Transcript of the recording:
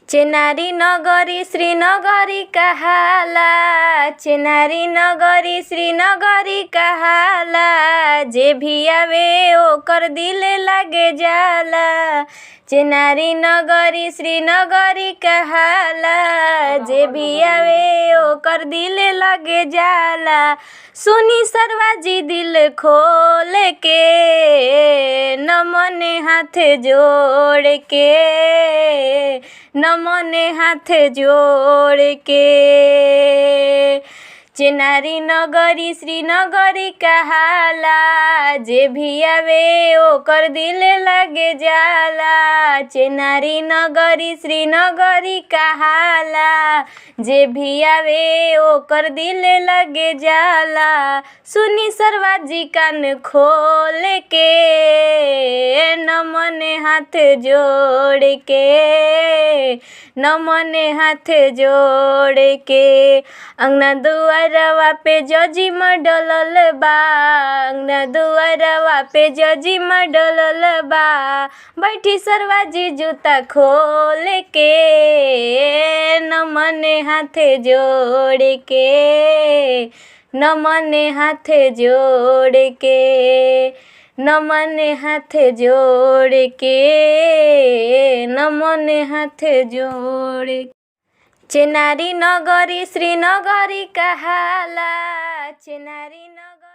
चेनारी नगरी श्रीनगरी कहाला, चेनारी नगरी श्रीनगरी कहाला। जे भी आवे ओकर दिल लागे जाला। चेनारी नगरी श्रीनगरी कहाला, जे भी आवे ओकर दिल लागे जाला। सुनी सरवाजी दिल खोल के, नमन हाथ जोड़ के, नमन हाथ जोड़ के। चेनारी नगरी श्रीनगरी कहाला, जे भी आवे ओकर दिल लागे जाला। चेनारी नगरी श्रीनगरी कहाला, जे भी आवे ओकर दिल लागे जाला। सुनी सरवाजी कान खोल के, नमन हाथ जोड़ के, नमन हाथ जोड़ के। अंगना दुआरवा पे जजी डलल बा, अंगना दुआरवा पे जजी डलल बा। बैठी सरवाजी जूता खोल के, नमन हाथ जोड़ के, नमन हाथ जोड़ के, नमन हाथ जोड़ के, नमन हाथ जोड़ के। चेनारी नगरी श्रीनगरी कहाला, चेनारी नगरी।